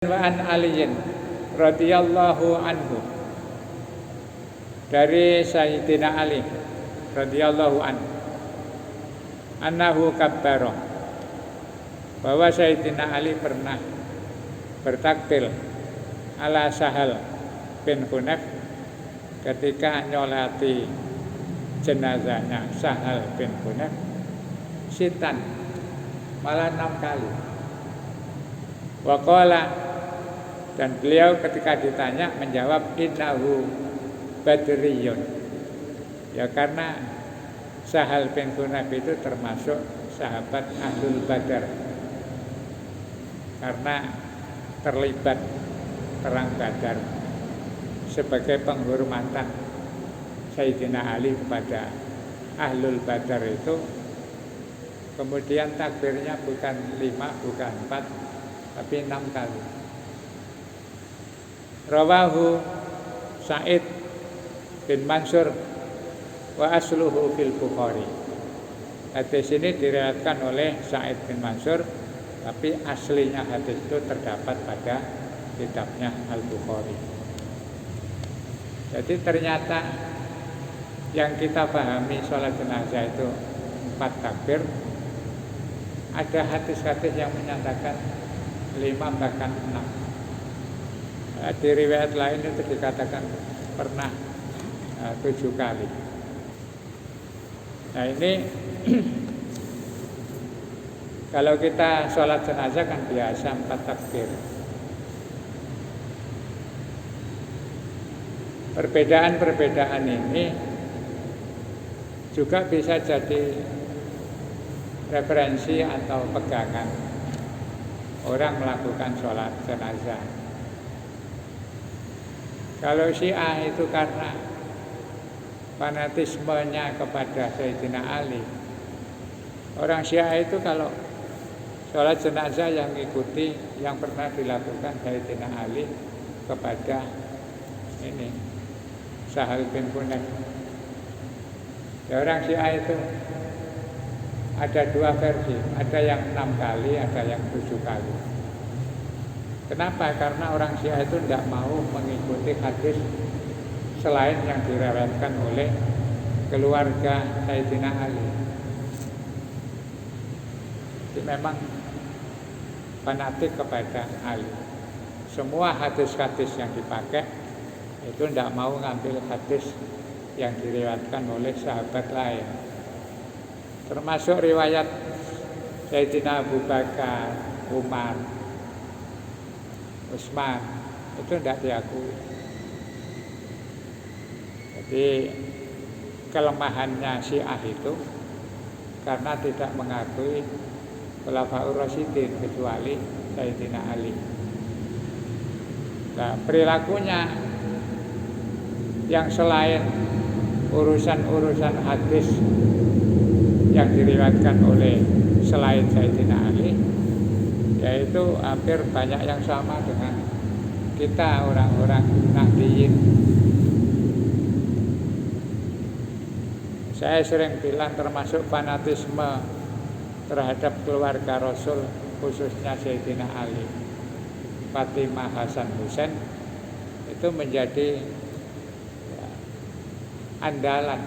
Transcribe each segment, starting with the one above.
Wa an aliyin radhiyallahu anhu, dari Sayyidina Ali radhiyallahu anhu, annahu kabbara, bahwa Sayyidina Ali pernah bertakbir ala Sahal bin Hunayf ketika nyolati jenazahnya Sahal bin Hunayf sitan, malah 6 kali. Waqala, dan beliau ketika ditanya menjawab innahu badriyun, ya karena Sahal bin Hunayf itu termasuk sahabat Ahlul Badar karena terlibat perang Badar. Sebagai penghormatan Sayyidina Ali kepada Ahlul Badar itu, kemudian takbirnya bukan 5, bukan 4, tapi 6 kali. Rawahu Sa'id bin Mansur wa asluhu fil Bukhari. Hadis ini diriwayatkan oleh Sa'id bin Mansur, tapi aslinya hadis itu terdapat pada kitabnya Al-Bukhari. Jadi ternyata yang kita pahami sholat jenazah itu 4 takbir, ada hadis-hadis yang menyatakan 5 bahkan 6. Di riwayat lain itu dikatakan pernah 7 kali. Nah ini kalau kita sholat jenazah kan biasa 4 takbir. Perbedaan-perbedaan ini juga bisa jadi referensi atau pegangan orang melakukan sholat jenazah. Kalau Syiah itu karena fanatismenya kepada Sayyidina Ali. Orang Syiah itu kalau sholat jenazah yang ikuti yang pernah dilakukan Sayyidina Ali kepada ini Sahal bin Hunayf. Ya, orang Syiah itu ada 2 versi, ada yang 6 kali, ada yang 7 kali. Kenapa? Karena orang Syiah itu tidak mau mengikuti hadis selain yang diriwayatkan oleh keluarga Sayyidina Ali. Jadi memang fanatik kepada Ali. Semua hadis-hadis yang dipakai itu tidak mau ngambil hadis yang diriwayatkan oleh sahabat lain. Termasuk riwayat Sayyidina Abu Bakar, Umar, Utsman, itu tidak diakui. Jadi kelemahannya Syiah itu karena tidak mengakui Khulafaur Rasyidin kecuali Sayyidina Ali. Nah, perilakunya yang selain urusan-urusan hadis yang diriwayatkan oleh selain Sayyidina Ali, yaitu hampir banyak yang sama dengan kita orang-orang Nahdiyin. Saya sering bilang termasuk fanatisme terhadap keluarga Rasul, khususnya Sayyidina Ali, Fatimah, Hasan, Husain, itu menjadi andalan.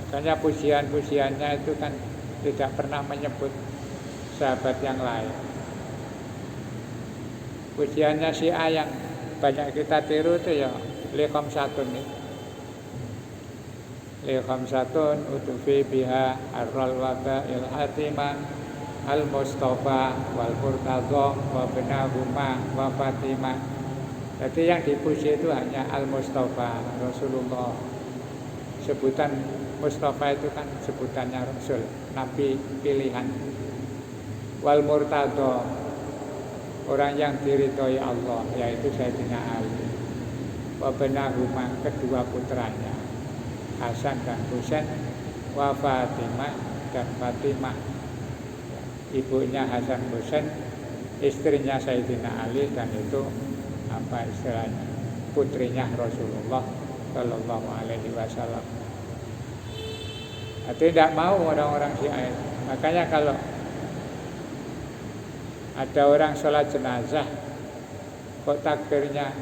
Makanya pujian-pujiannya itu kan tidak pernah menyebut sahabat yang lain. Pujiannya Syiah yang banyak kita tiru itu ya li khamsatun itu. Li khamsatun utufi biha arral waba il hatimah al mustafa wal murtadha wa benahuma wa fatimah. Jadi yang dipuji itu hanya al mustafa, Rasulullah. Sebutan Mustafa itu kan sebutannya Rasul, Nabi pilihan. Wal murtadha, orang yang diridhoi Allah, yaitu Sayyidina Ali. Wa benahuma, kedua putranya Hasan dan Husain. Wa Fatimah, dan Fatimah, ibunya Hasan Husain, istrinya Sayyidina Ali, dan itu apa istilahnya, putrinya Rasulullah Sallallahu Alaihi Wasallam. Tidak mau orang-orang Syiah. Makanya kalau Ada orang sholat jenazah kok takbirnya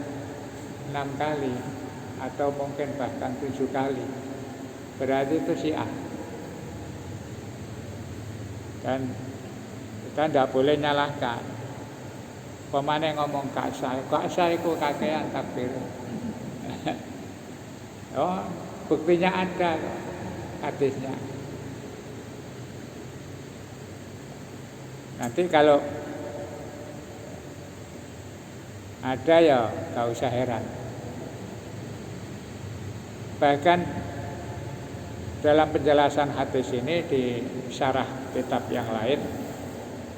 6 kali atau mungkin bahkan 7 kali, berarti itu Syiah. Dan kita tidak boleh nyalahkan. Pemane ngomong kak saya itu kakean takbir. Oh, buktinya ada hadisnya. Nanti kalau ada ya gak usah heran. Bahkan dalam penjelasan hadis ini di syarah kitab yang lain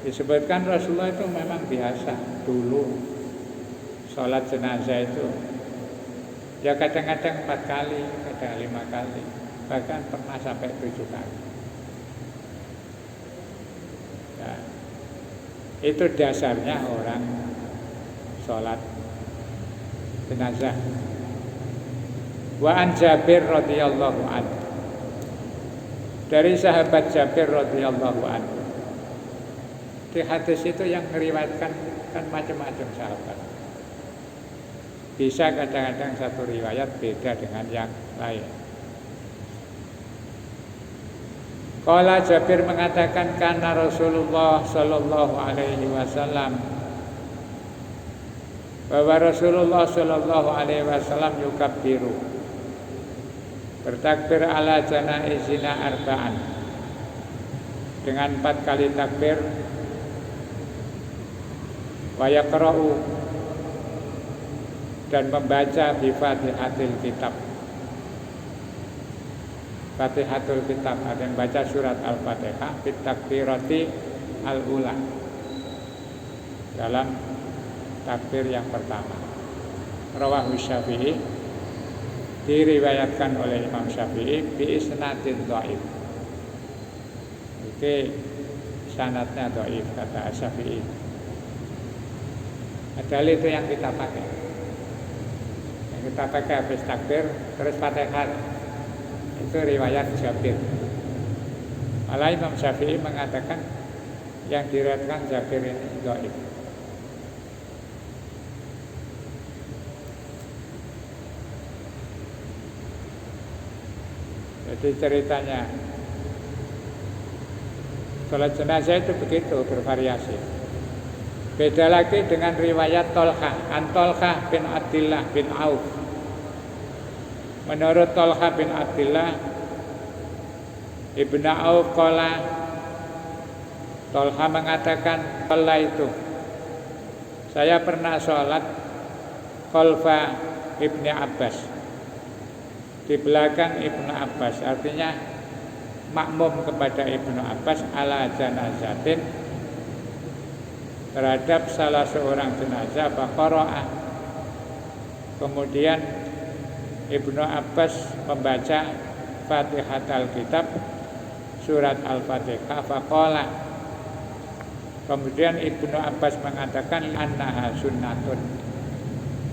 disebutkan Rasulullah itu memang biasa dulu sholat jenazah itu ya kadang-kadang 4 kali, kadang 5 kali, bahkan pernah sampai 7 kali. Nah, itu dasarnya orang sholat jenazah. Wa an Jabir radhiyallahu anhu, dari sahabat Jabir radhiyallahu anhu. Di hadis itu yang meriwayatkan kan macam-macam sahabat. Bisa kadang-kadang satu riwayat beda dengan yang lain. Qala Jabir mengatakan kana Rasulullah sallallahu alaihi wasallam, bahwa Rasulullah sallallahu alaihi wasallam yukabbiru, bertakbir ala janaizina arba'an, dengan 4 kali takbir, wa yaqra'u, dan membaca bi Fatihatil Kitab. Fatihatul Kitab ada yang baca surat Al-Fatihah fit takbirati al-ula, dalam takbir yang pertama. Rawahu Syafi'i, diriwayatkan oleh Imam Syafi'i bi isnadin dhaif. Itu sanadnya dhaif kata Syafi'i. Padahal itu yang kita pakai. Yang kita pakai habis takbir terus Fatihah. Itu riwayat Jabir. Malah Imam Syafi'i mengatakan yang diriwayatkan Jabir ini dhaif. Jadi ceritanya sholat jenazah itu begitu bervariasi. Beda lagi dengan riwayat Tolha, an Tolha bin Abdillah bin Auf. Menurut Tolha bin Abdillah Ibnu Auf qala, Tolha mengatakan qala itu, saya pernah sholat khalfa Ibnu Abbas, di belakang Ibnu Abbas, artinya makmum kepada Ibnu Abbas ala janazatin, terhadap salah seorang jenazah Baqara'ah. Kemudian Ibnu Abbas membaca Fatihatul Kitab, surat Al-Fatihah, faqala. Kemudian Ibnu Abbas mengatakan annaha sunnatun,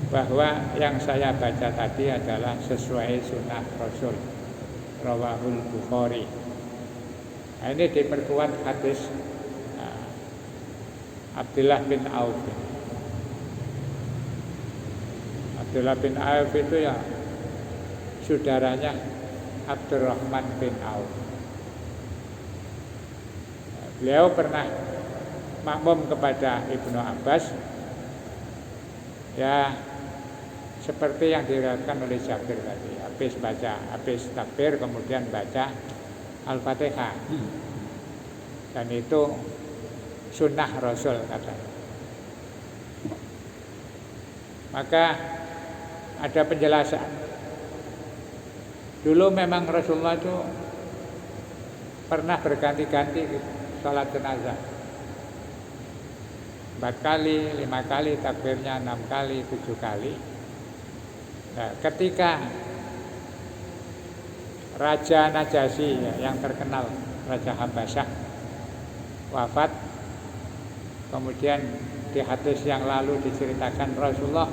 bahwa yang saya baca tadi adalah sesuai sunnah Rasul. Rawahul Bukhari. Nah, ini diperkuat hadis Abdullah bin Auf. Abdullah bin Auf itu ya saudaranya Abdurrahman bin Auf. Beliau pernah makmum kepada Ibnu Abbas, ya seperti yang diriwayatkan oleh Jabir tadi. Habis takbir kemudian baca Al-Fatihah. Dan itu sunnah Rasul katanya. Maka ada penjelasan. Dulu memang Rasulullah itu pernah berganti-ganti sholat jenazah. 4 kali, 5 kali, takbirnya 6 kali, 7 kali. Nah, ketika Raja Najasyi yang terkenal, Raja Habasyah, wafat, kemudian di hadis yang lalu diceritakan Rasulullah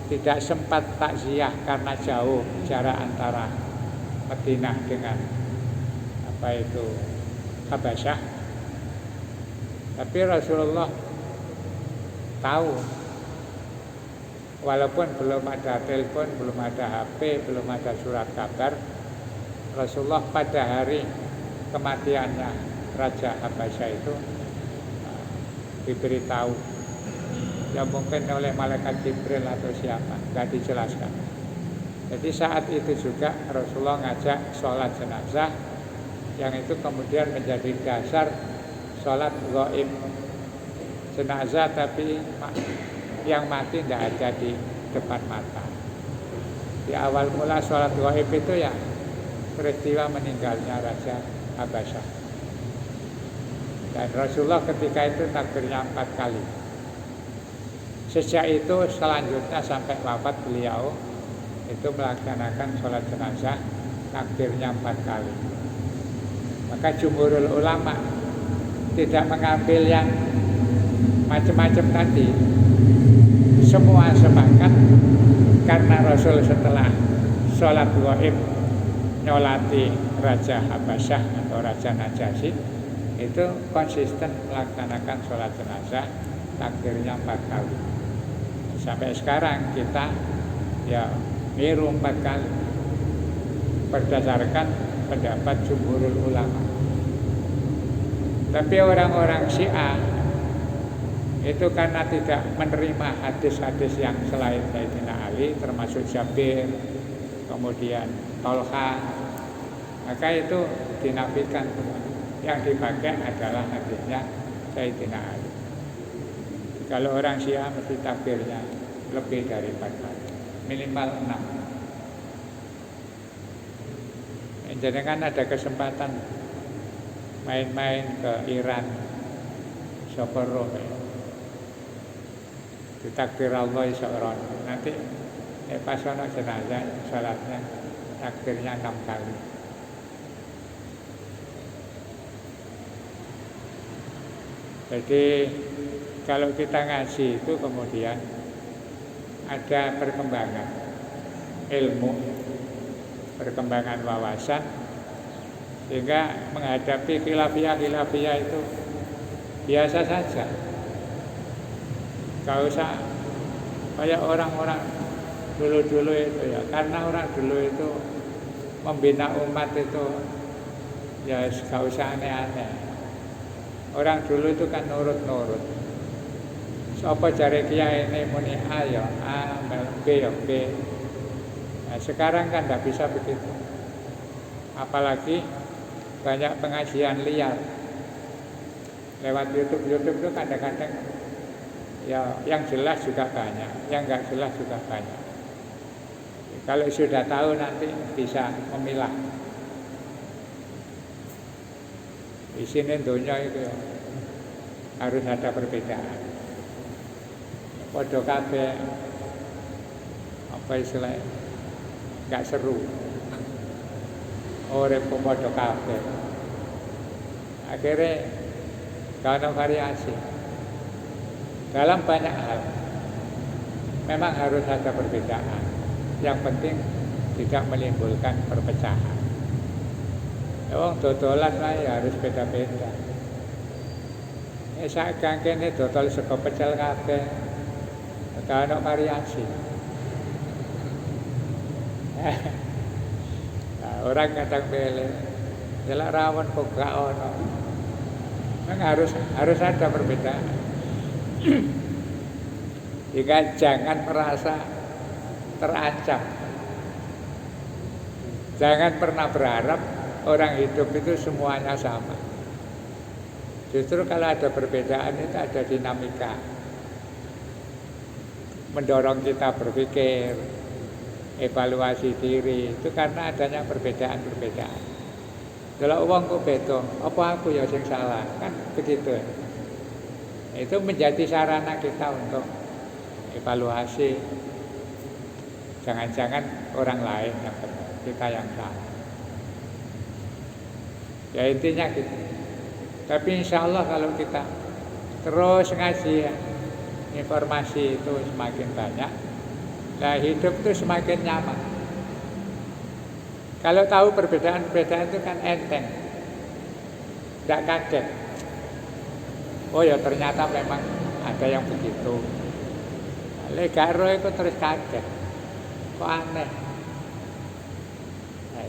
tidak sempat takziah karena jauh jarak antara Madinah dengan Habasyah. Tapi Rasulullah tahu. Walaupun belum ada telepon, belum ada HP, belum ada surat kabar, Rasulullah pada hari kematiannya Raja Habasyah itu diberitahu. Ya mungkin oleh malaikat Jibril atau siapa, nggak dijelaskan. Jadi saat itu juga Rasulullah ngajak sholat jenazah, yang itu kemudian menjadi dasar sholat ghaib. Jenazah tapi yang mati tidak ada di depan mata. Di awal mula sholat ghaib itu ya peristiwa meninggalnya Raja Habasyah. Dan Rasulullah ketika itu takbirnya 4 kali. Sejak itu selanjutnya sampai wafat beliau itu melaksanakan sholat jenazah takbirnya 4 kali. Maka jumhurul ulama tidak mengambil yang macam-macam tadi. Semua sepakat karena Rasul setelah sholat ghaib nyolati Raja Habasyah atau Raja Najasyi itu konsisten melaksanakan sholat jenazah takbirnya 4 kali. Sampai sekarang kita ya niru 4 kali berdasarkan pendapat jumhurul ulama. Tapi orang-orang Syiah itu karena tidak menerima hadis-hadis yang selain Sayyidina Ali, termasuk Jabir, kemudian Tolha, maka itu dinafikan. Yang dipakai adalah hadisnya Sayyidina Ali. Kalau orang Syiah mesti takbirnya lebih dari 4 kali, minimal 6. Jadi kan ada kesempatan main-main ke Iran, Soporo, ditakbir Allah seorang. Nanti pas ono jenazah salatnya takbirnya 6 kali. Jadi kalau kita ngaji itu kemudian ada perkembangan ilmu, perkembangan wawasan, sehingga menghadapi khilafiyah itu biasa saja. Gak usah kayak orang-orang dulu-dulu itu ya, karena orang dulu itu membina umat itu ya gak usah aneh-aneh. Orang dulu itu kan nurut-nurut. Sapa jare kiai ini muni A ya A, B ya B. Nah, sekarang kan tidak bisa begitu. Apalagi banyak pengajian liar lewat YouTube itu kadang-kadang ya yang jelas juga banyak, yang enggak jelas juga banyak. Kalau sudah tahu nanti bisa memilah. Di sini dunia itu harus ada perbedaan. Padha kabeh apa istilahnya enggak seru. Urip padha kabeh. Akhirnya karena variasi dalam banyak hal memang harus ada perbedaan. Yang penting tidak menimbulkan perpecahan. Wong dodolan wae harus beda-beda. Sak kene dodol sego pecel kabeh. Ora ono variasi. Nah, orang kadang bele, jelek rawon kok gak ono. Memang harus ada perbedaan. Jika jangan merasa terancam. Jangan pernah berharap orang hidup itu semuanya sama. Justru kalau ada perbedaan itu ada dinamika, mendorong kita berpikir, evaluasi diri. Itu karena adanya perbedaan-perbedaan. Kalau uang kok beda, apa aku ya sing salah? Kan begitu. Itu menjadi sarana kita untuk evaluasi. Jangan-jangan orang lain yang benar, kita yang salah. Ya intinya gitu. Tapi insya Allah kalau kita terus ngaji ya, informasi itu semakin banyak, nah hidup itu semakin nyaman. Kalau tahu perbedaan-perbedaan itu kan enteng, tidak kaget. Oh ya ternyata memang ada yang begitu. Lek gak roh iku terus kaget. Kok aneh.